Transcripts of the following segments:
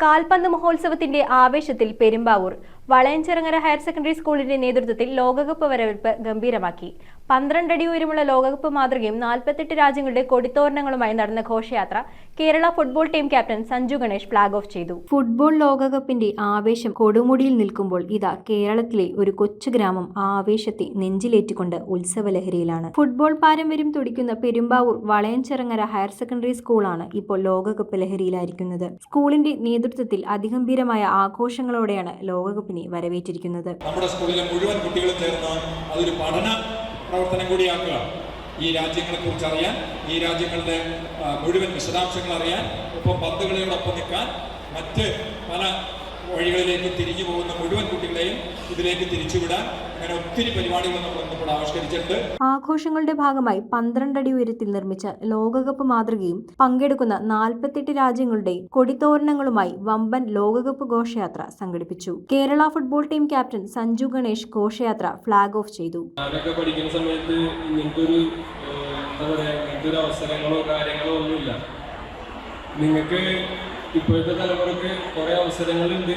കാൽപന്ത് മഹോത്സവത്തിന്റെ ആവേശത്തിൽ പെരുമ്പാവൂർ വളയഞ്ചിറങ്ങര ഹയർ സെക്കൻഡറി സ്കൂളിന്റെ നേതൃത്വത്തിൽ ലോകകപ്പ് വരവേൽപ്പ് ഗംഭീരമാക്കി. 12 അടി ഉയരമുള്ള ലോകകപ്പ് മാതൃകയും 48 രാജ്യങ്ങളുടെ കൊടിത്തോരണങ്ങളുമായി നടന്ന ഘോഷയാത്ര Kerala football team captain Sanju Ganesh flag off ചെയ്തു. ഫുട്ബോൾ ലോകകപ്പിന്റെ ആവേശം കൊടുമുടിയിൽ നിൽക്കുമ്പോൾ ഇതാ കേരളത്തിലെ ഒരു കൊച്ചു ഗ്രാമം ആ ആവേശത്തെ നെഞ്ചിലേറ്റിക്കൊണ്ട് ഉത്സവലഹരിയിലാണ്. ഫുട്ബോൾ പാരമ്പര്യം തുടിക്കുന്ന പെരുമ്പാവൂർ വളയഞ്ചിറങ്ങര ഹയർ സെക്കൻഡറി സ്കൂളാണ് ഇപ്പോൾ ലോകകപ്പ് ലഹരിയിലായിരിക്കുന്നത്. സ്കൂളിന്റെ നേതൃത്വത്തിൽ അതിഗംഭീരമായ ആഘോഷങ്ങളോടെയാണ് ലോകകപ്പിനെ വരവേറ്റിരിക്കുന്നത്. നമ്മുടെ സ്കൂളിലെ മുഴുവൻ കുട്ടികളും ചേർന്ന് അതൊരു പഠന പ്രവർത്തനം കൂടിയാക്കുക. ഈ രാജ്യങ്ങളെ കുറിച്ച് അറിയാൻ, ഈ രാജ്യങ്ങളുടെ മുഴുവൻ വിശദാംശങ്ങൾ അറിയാൻ, ഒപ്പം പന്തുകളിയോടൊപ്പം നിൽക്കാൻ, മറ്റ് പല വഴികളിലേക്ക് തിരിഞ്ഞു പോകുന്ന മുഴുവൻ കുട്ടികളെയും ഇതിലേക്ക് തിരിച്ചുവിടാൻ അങ്ങനെ ഒത്തിരി പരിപാടികൾ നമ്മൾ ആവിഷ്കരിച്ചിട്ടുണ്ട്. ആഘോഷങ്ങളുടെ ഭാഗമായി 12 അടി ഉയരത്തിൽ നിർമ്മിച്ച ലോകകപ്പ് മാതൃകയും പങ്കെടുക്കുന്ന 48 രാജ്യങ്ങളുടെ കൊടിത്തോരണങ്ങളുമായി വമ്പൻ ലോകകപ്പ് ഘോഷയാത്ര സംഘടിപ്പിച്ചു. Kerala football team captain Sanju Ganesh ഘോഷയാത്ര ഫ്ളാഗ് ഓഫ് ചെയ്തു. പഠിക്കുന്ന സമയത്ത് ഇങ്ങനത്തെ അവസരങ്ങളോ കാര്യങ്ങളോ ഒന്നുമില്ല. നിങ്ങൾക്ക് ഇപ്പോഴത്തെ തലമുറക്ക് കുറേ അവസരങ്ങളുണ്ട്.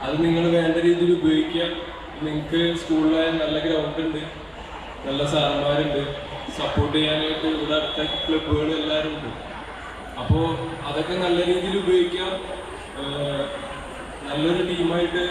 അത് നിങ്ങൾ വേണ്ട രീതിയിൽ ഉപയോഗിക്കുക. നിങ്ങൾക്ക് സ്കൂളിൽ നല്ല ഗ്രൗണ്ട് ഉണ്ട്, നല്ല സാറന്മാരുണ്ട്, സപ്പോർട്ട് ചെയ്യാനായിട്ട് ഇവിടെ അടുത്ത ക്ലബ്ബുകൾ എല്ലാവരും ഉണ്ട്. അപ്പോൾ അതൊക്കെ നല്ല രീതിയിൽ ഉപയോഗിക്കാം. നല്ലൊരു ടീമായിട്ട്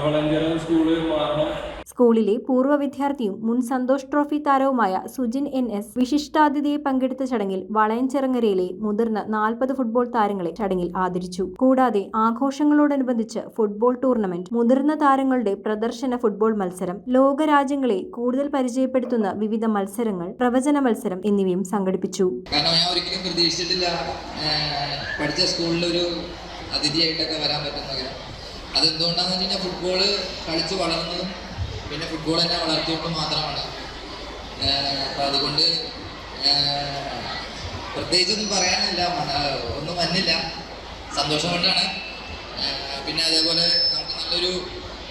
വളഞ്ചിറ സ്കൂള് മാറണം. സ്കൂളിലെ പൂർവ്വ വിദ്യാർത്ഥിയും മുൻ സന്തോഷ് ട്രോഫി താരവുമായ സുജിൻ NS വിശിഷ്ടാതിഥിയെ പങ്കെടുത്ത ചടങ്ങിൽ വളയഞ്ചിറങ്ങരയിലെ മുതിർന്ന 40 ഫുട്ബോൾ താരങ്ങളെ ചടങ്ങിൽ ആദരിച്ചു. കൂടാതെ ആഘോഷങ്ങളോടനുബന്ധിച്ച് ഫുട്ബോൾ ടൂർണമെന്റ്, മുതിർന്ന താരങ്ങളുടെ പ്രദർശന ഫുട്ബോൾ മത്സരം, ലോകരാജ്യങ്ങളെ കൂടുതൽ പരിചയപ്പെടുത്തുന്ന വിവിധ മത്സരങ്ങൾ, പ്രവചന മത്സരം എന്നിവയും സംഘടിപ്പിച്ചു. കാരണം ഞാൻ ഒരിക്കലും പ്രതീക്ഷിച്ചിട്ടില്ല പഠിച്ച സ്കൂളിലൊരു അതിഥിയായിട്ടൊക്കെ വരാൻ പറ്റുന്നത്. അതെന്തുകൊണ്ടാന്ന് വെച്ച് കഴിഞ്ഞാൽ ഫുട്ബോള് കളിച്ച് വളർന്നതും പിന്നെ ഫുട്ബോൾ എന്നെ വളർത്തിയോണ്ട് മാത്രമാണ്. അപ്പം അതുകൊണ്ട് പ്രത്യേകിച്ചൊന്നും പറയാനില്ല, ഒന്നും വന്നില്ല. സന്തോഷം കൊണ്ടാണ്. പിന്നെ അതേപോലെ നമുക്ക് നല്ലൊരു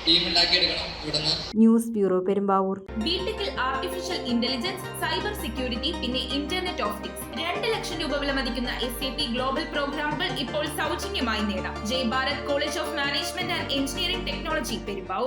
ടീം ഉണ്ടാക്കിയെടുക്കണം ഇവിടുന്ന്. News bureau, Perumbavoor. ബിടെക്കിൽ ആർട്ടിഫിഷ്യൽ ഇന്റലിജൻസ്, സൈബർ സെക്യൂരിറ്റി, പിന്നെ ഇന്റർനെറ്റ് ഓഫ് തിങ്സ് 2 ലക്ഷം രൂപ വിലമതിക്കുന്ന SAP ഗ്ലോബൽ പ്രോഗ്രാമുകൾ ഇപ്പോൾ സൗജന്യമായി നേടാം. Jai Bharat college of management and engineering technology, Perumbavoor.